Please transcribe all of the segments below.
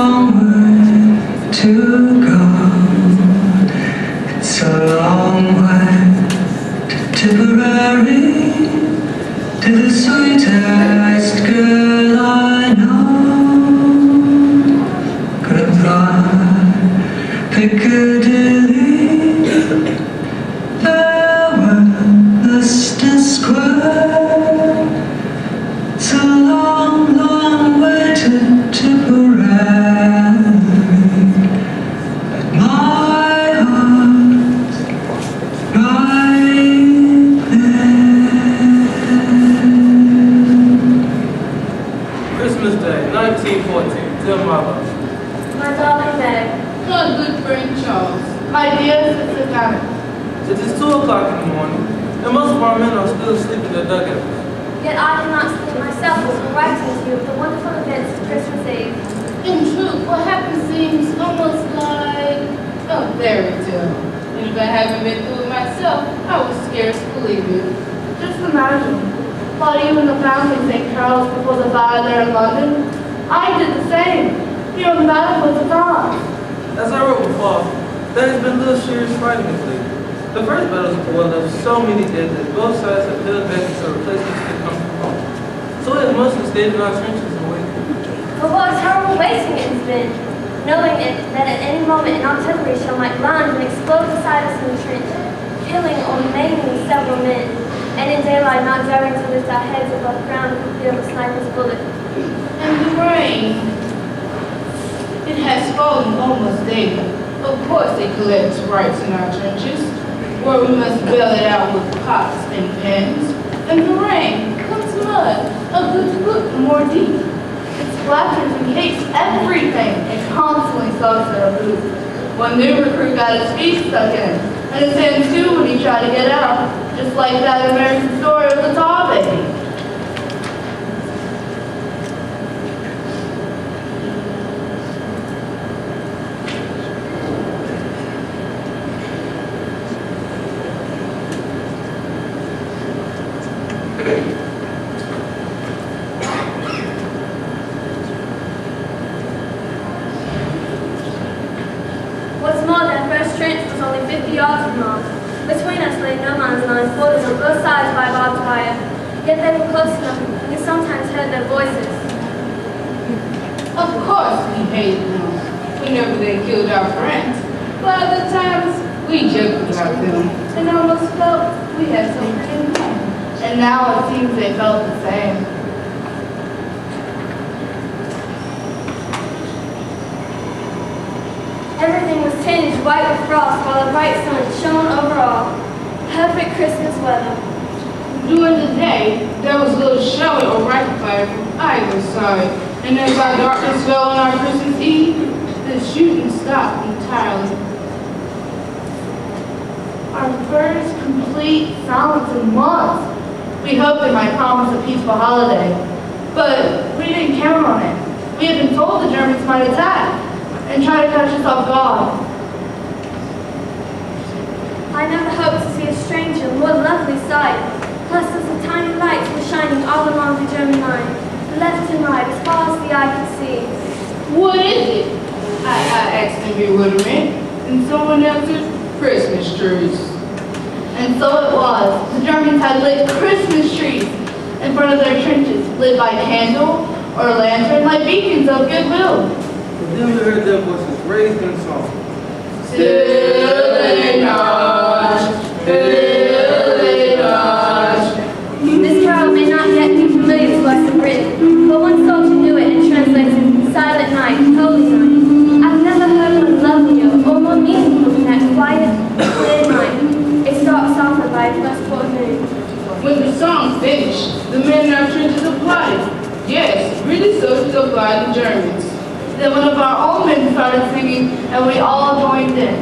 long way to go. It's a long way to Tipperary, to the sweetest girl I know. Goodbye, Piccadilly. Farewell, Leicester Square. It's a long, long way to Tipperary, but my heart's right there. Christmas Day, 1914. Dear Mother. My darling Meg. My good friend Charles. My dear sister Janet. It is 2 o'clock in the morning, and most of our men are still asleep in their dugouts. Yet I cannot sleep myself as I'm writing to you of the wonderful events of Christmas Eve. In truth, what happened seems almost like a fairy tale. And if I haven't been through it myself, I would scarce believe it. Just imagine, while you and the family St. Charles before the fire there in London, I did the same. Here on the battlefield of France. As I wrote before, there has been little serious fighting of late. The first battles of the war left so many dead that both sides have held back until replacements can come from home. So we have mostly stayed in our trenches and waited. But what a terrible waiting it has been, knowing that at any moment an artillery shell might land and explode beside us in the trench, killing or maiming several men, and in daylight not daring to lift our heads above ground to feel the sniper's bullet. And the rain. It has fallen almost daily. Of course they collect rights in our trenches, where we must bail it out with pots and pans. And the rain comes mud, a good foot more deep. It's blackens and cakes everything and constantly soaks their boots. One new recruit got his feet stuck in, and his hands too when he tried to get out, just like that American story of the tar baby. What's more, their first trench was only 50 yards from ours. Between us lay no man's land, bordered on both sides by barbed wire. Yet they were close enough, and we sometimes heard their voices. Of course we hated them whenever they killed our friends. But other times, we joked about them and almost felt we had something in common. And now it seems they felt the same. Everything was tinged white with frost, while a bright sun shone over all. Perfect Christmas weather. During the day, there was little showing or rifle fire from either side. And as our darkness fell on our Christmas Eve, the shooting stopped entirely. Our first complete silence in months. We hoped it might promise a peaceful holiday, but we didn't count on it. We had been told the Germans might attack and try to catch us off guard. I never hoped to see a stranger, more lovely sight. Clusters of tiny lights were shining all along the German line, left and right, as far as the eye could see. What is it? I asked in bewilderment, and someone answered, Christmas Truce. And so it was. The Germans had lit Christmas trees in front of their trenches, lit by candle or lantern like beacons of goodwill. But then we heard their voices raised in song. Silly Notch, Silly Notch. This carol may not yet be familiar to us in Britain, but one soldier knew it and translated Silent Night, Holy Night. I've never heard one lovelier or more meaningful than that quiet, clear night. It starts softened by a first full moon. When the song finished, the men in our trenches applauded. Yes, British soldiers applauded the Germans. Then one of our own men started singing, and we all joined in.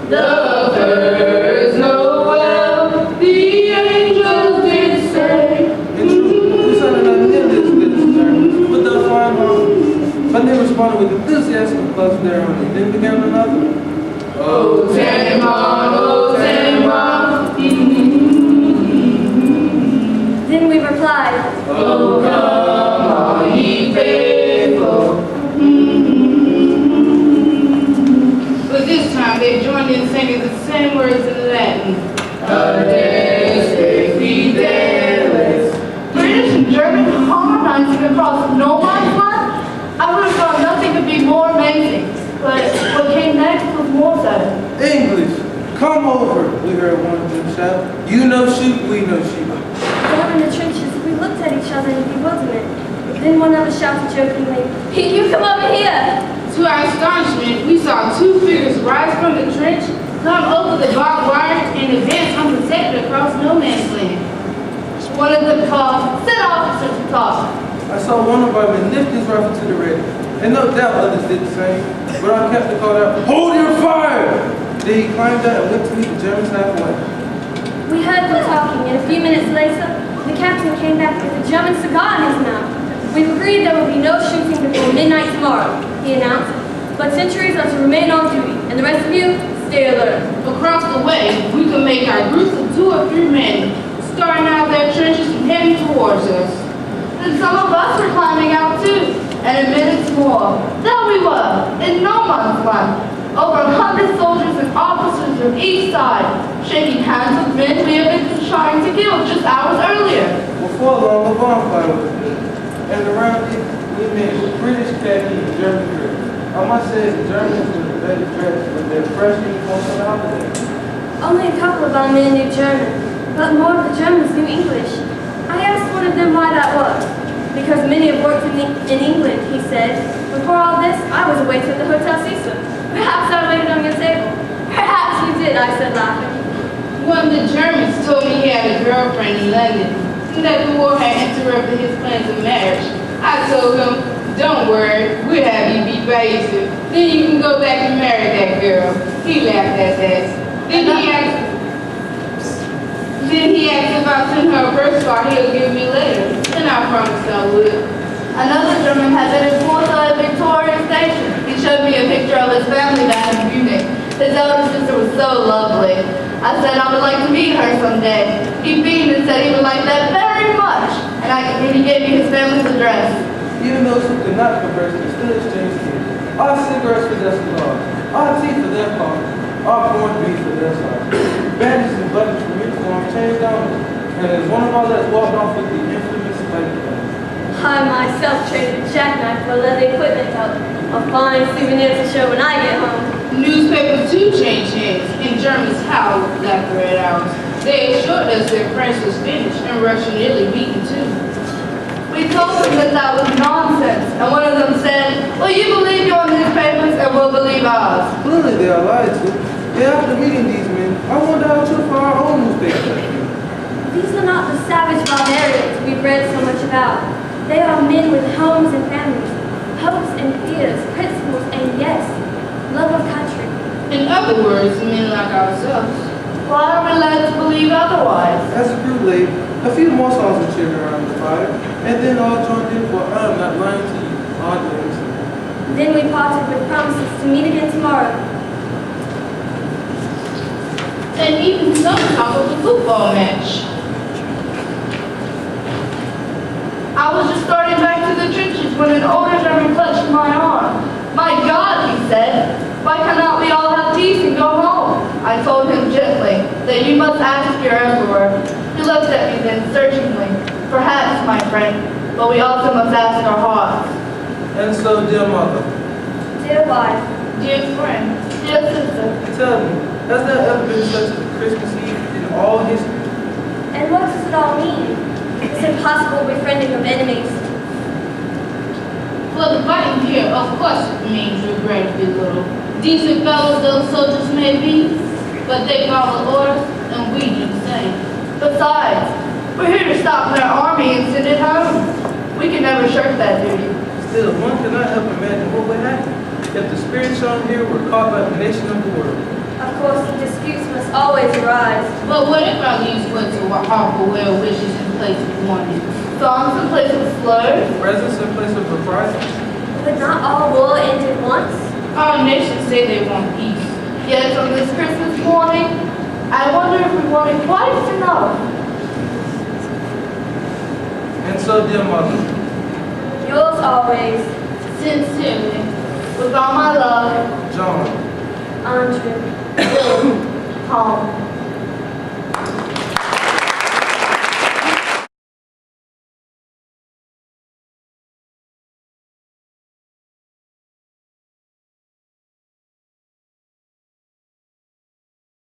The birds know well, the angels did say. In truth, we sounded not nearly as good as the Germans, but they'll find home. But they responded with enthusiasm close their own. Then began another. Oh, Tannenbaum, oh, Tannenbaum. Then we replied, Oh, come, all ye faithful. shout. You know shoot, we know shoot. Down in the trenches, we looked at each other in bewilderment. Then one of us shouted jokingly, "Hey, you come over here!" To our astonishment, we saw two figures rise from the trench, climb over the barbed wire, and advance unprotected across no man's land. One of them called, "Sit officers to talk." I saw one of our men lift his rifle to the ready, and no doubt others did the same. But our captain called out, "Hold your fire!" Then he climbed out and went to meet the Germans halfway. We heard them talking, and a few minutes later, the captain came back with a German cigar in his mouth. We've agreed there will be no shooting before midnight tomorrow, he announced. But sentries are to remain on duty, and the rest of you, stay alert. Across the way, we could make our groups of 2 or 3 men, starting out of their trenches and heading towards us. And some of us were climbing out too. And in minutes more, there we were, in no man's land. Over 100 soldiers and officers of each side, shaking hands with men we had been trying to kill just hours earlier. Before long, a bonfire was lit, and around it, we met British khaki and German dress. I must say the Germans were the better dressed with their fresh uniforms for the holiday. Only a couple of our men knew German, but more of the Germans knew English. I asked one of them why that was. Because many have worked in England, he said. Before all this, I was a waiter at the Hotel Cecil. Perhaps I waited on your table. Perhaps you did, I said, laughing. One of the Germans told me he had a girlfriend in London, and that the war had interrupted his plans of marriage. I told him, "Don't worry, we'll have you be basic. Then you can go back and marry that girl." He laughed at that. Then he asked if I sent her a birth card he'll give me later, and I promised I would. Another German had been in Warsaw at Victoria Station. He showed me a picture of his family back in Munich. His elder sister was so lovely. I said I would like to meet her someday. He beamed and said he would like that very much. And he gave me his family's address. Even those who could not converse could still exchange gifts. Our cigarettes for their cigars, our tea for their coffee, our corned beef for their sauce. Badges and buttons from uniforms changed owners, and as one of our lads walked off with the infamous plate. I myself traded a jackknife for a leather equipment belt. A fine souvenir to show when I get home. Newspapers too changed hands, and Germans howled laughter at ours. They assured us their France was finished and Russia nearly beaten too. We told them that was nonsense, and one of them said, "Well, you believe your newspapers and we'll believe ours." Clearly they are lied to. Yet after meeting these men, I wonder how true for our own newspapers. These are not the savage barbarians we've read so much about. They are men with homes and families, hopes and fears, principles, and yes, love of country. In other words, men like ourselves. Why are we led to believe otherwise? As the group late, a few more songs were cheered around the fire, and then all joined in for I'm not lying to you, our doings. Then we parted with promises to meet again tomorrow. And even some talk of a football match. I was just starting back to the trenches when an older German clutched my arm. "My God," he said, "why cannot we all have peace and go home?" I told him gently that you must ask your emperor. He looked at me then searchingly. "Perhaps, my friend, but we also must ask our hearts." And so, dear mother, Dear wife, Dear friend, Dear sister, tell me, has there ever been such a Christmas Eve in all history? and what does it all mean? This impossible befriending of enemies. well, the fighting here, of course, means regrettably little. Decent fellows those soldiers may be, but they follow orders, and we do the same. besides, we're here to stop their army and send it home. We can never shirk that duty. Still, one cannot help imagine what would happen if the spirits shown here were caught by the nation of the world. Of course, disputes must always arise. But what if our leaves went to offer well wishes in place of warning? Songs in place of slurs. Presence in place of reprisal. But not all war end at once. Our nations say they want peace. Yet on this Christmas morning, I wonder if we want it quite enough. And so, dear mother, Yours always, Sincerely, With all my love, John, Andre. Tom.